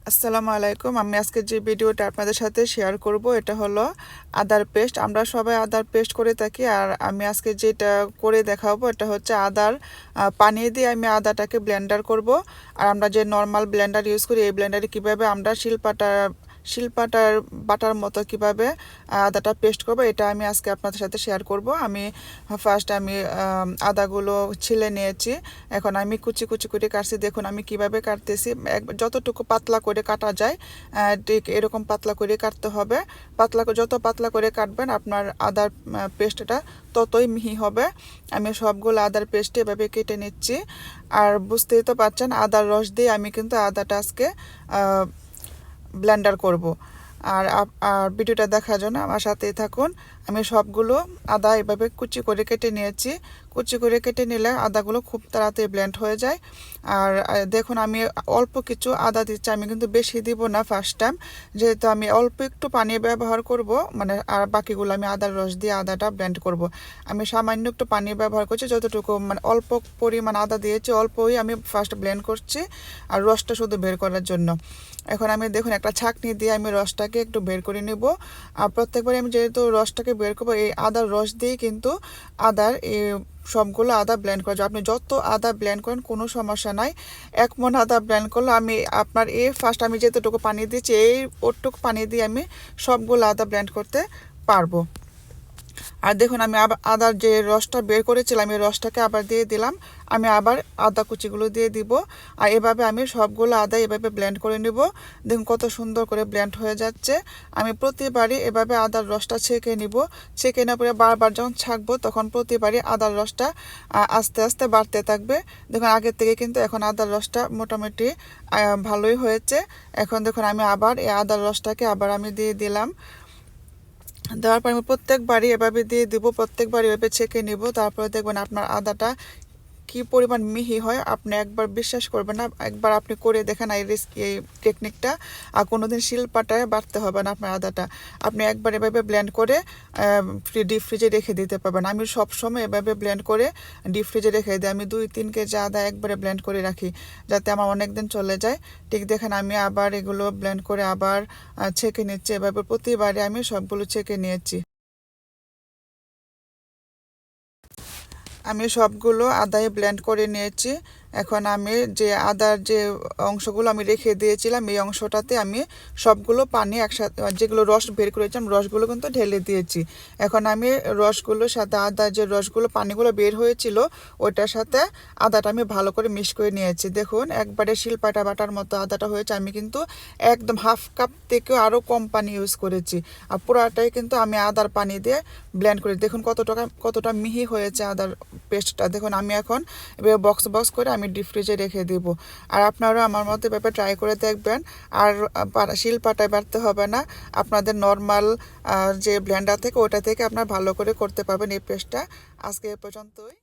আসসালামু আলাইকুম। আমি আজকে যে ভিডিওটা আপনাদের সাথে শেয়ার করব এটা হলো আদার পেস্ট। আমরা সবাই আদার পেস্ট করে থাকি, আর আমি আজকে যেটা করে দেখাবো এটা হচ্ছে আদার পানি দিয়ে আমি আদাটাকে ব্লেন্ডার করব। আর আমরা যে নর্মাল ব্লেন্ডার ইউজ করি এই ব্লেন্ডারে কীভাবে আমরা শিলপাটার বাটার মতো কিভাবে আদাটা পেস্ট করব এটা আমি আজকে আপনাদের সাথে শেয়ার করব। ফার্স্ট আমি আদাগুলো ছিলে নিয়েছি, এখন আমি কুচি কুচি করে কাটছি। দেখুন আমি কিভাবে কাটতেছি, যতটুকু পাতলা করে কাটা যায় ঠিক এরকম পাতলা করে কাটতে হবে। যত পাতলা করে কাটবেন আপনার আদার পেস্টটা ততই মিহি হবে। আমি সবগুলো আদার পেস্ট এভাবে কেটে নিচ্ছি। আর বুঝতেই তো পারছেন আদার রস দিয়ে আমি কিন্তু আদাটা আজকে ব্লেন্ডার করব। আর ভিডিওটা দেখার জন্য আমার সাথেই থাকুন। আমি সবগুলো আদা এভাবে কুচি করে কেটে নিয়েছি। কুচি করে কেটে নিলে আদাগুলো খুব তাড়াতাড়ি ব্লেন্ড হয়ে যায়। আর দেখুন আমি অল্প কিছু আদা দিচ্ছি, আমি কিন্তু বেশি দিব না ফার্স্ট টাইম, যেহেতু আমি অল্প একটু পানি ব্যবহার করব, মানে আর বাকিগুলো আমি আদার রস দিয়ে আদাটা ব্লেন্ড করব। আমি সামান্য একটু পানি ব্যবহার করছি, যতটুকু মানে অল্প পরিমাণ আদা দিয়েছি অল্পই আমি ফার্স্ট ব্লেন্ড করছি, আর রসটা শুধু বের করার জন্য। এখন আমি দেখুন একটা ছাঁকনি দিয়ে আমি রসটাকে একটু বের করে নেব। আর প্রত্যেকবারে আমি যেহেতু রসটাকে বের করবো, এই আদার রস দিয়ে কিন্তু আদার এই সবগুলো আদা ব্লেন্ড করা যায়। আপনি যত আদা ব্লেন্ড করেন কোনো সমস্যা নাই। 1 মণ আদা ব্লেন্ড করলে আমি আপনার ফার্স্ট আমি যেতটুকু পানি দিয়েছি ওটুকু পানি দিয়ে আমি সবগুলো আদা ব্লেন্ড করতে পারবো। আর দেখুন আমি আদার যে রসটা বের করেছিলাম এই রসটাকে আবার দিয়ে দিলাম। আমি আবার আদা কুচিগুলো দিয়ে দিব, আর এভাবে আমি সবগুলো আদা এভাবে ব্লেন্ড করে নেব। দেখুন কত সুন্দর করে ব্লেন্ড হয়ে যাচ্ছে। আমি প্রতিবারই এভাবে আদার রসটা ছেঁকে নিব। ছেঁকে নেওয়ার পরে বারবার যখন ছাঁকবো তখন প্রতিবারই আদার রসটা আস্তে আস্তে বাড়তে থাকবে। দেখুন আগের থেকে কিন্তু এখন আদার রসটা মোটামুটি ভালোই হয়েছে। এখন দেখুন আমি আবার এই আদার রসটাকে আবার আমি দিয়ে দিলাম। দেওয়ার পর আমি প্রত্যেকবারই এভাবে দিয়ে দিব, প্রত্যেকবারই এভাবে ছেঁকে নিব। তারপরে দেখবেন আপনার আদাটা কি পরিমাণ মিহি হয় আপনি একবার বিশ্বাস করবেন না। একবার আপনি করে দেখেন এই টেকনিকটা, আর কোনোদিন শিলপাটায় বাটতে হবে না আপনার আদাটা। আপনি একবার এভাবে ব্লেন্ড করে ডিপ ফ্রিজে রেখে দিতে পারবেন। আমি সবসময় এভাবে ব্লেন্ড করে ডিপ ফ্রিজে রেখে দিই। আমি 2-3 কেজি আদা একবারে ব্লেন্ড করে রাখি যাতে আমার অনেক দিন চলে যায়। ঠিক দেখেন আমি আবার এগুলো ব্লেন্ড করে আবার ছেঁকে নিচ্ছি। এভাবে প্রতিবারে আমি সবগুলো ছেঁকে নিয়েছি। আমি সবগুলো আদায় ব্লেন্ড করে নিয়েছি। এখন আমি যে আদার যে অংশগুলো আমি রেখে দিয়েছিলাম এই অংশটাতে আমি সবগুলো পানি একসাথে, যেগুলো রস বের করেছিলাম রসগুলো কিন্তু ঢেলে দিয়েছি। এখন আমি রসগুলোর সাথে আদার যে রসগুলো পানিগুলো বের হয়েছিল ওইটার সাথে আদাটা আমি ভালো করে মিক্স করে নিয়েছি। দেখুন একবারে শিলপাটা বাটার মতো আদাটা হয়েছে। আমি কিন্তু একদম হাফ কাপ থেকেও আরও কম পানি ইউজ করেছি, আর পুরাটাই কিন্তু আমি আদার পানি দিয়ে ব্লেন্ড করি। দেখুন কতটা মিহি হয়েছে আদার পেস্টটা। দেখুন আমি এখন এবার বক্স করে আমি ডিপ ফ্রিজে রেখে দিব। আর আপনারা আমার মতো এভাবে ট্রাই করে দেখবেন। আর শিলপাটায় বাটতে হবে না, আপনাদের নর্মাল যে ব্লেন্ডার থেকে ওটা থেকে আপনারা ভালো করে করতে পারবেন এই পেস্টটা। আজকে এ পর্যন্তই।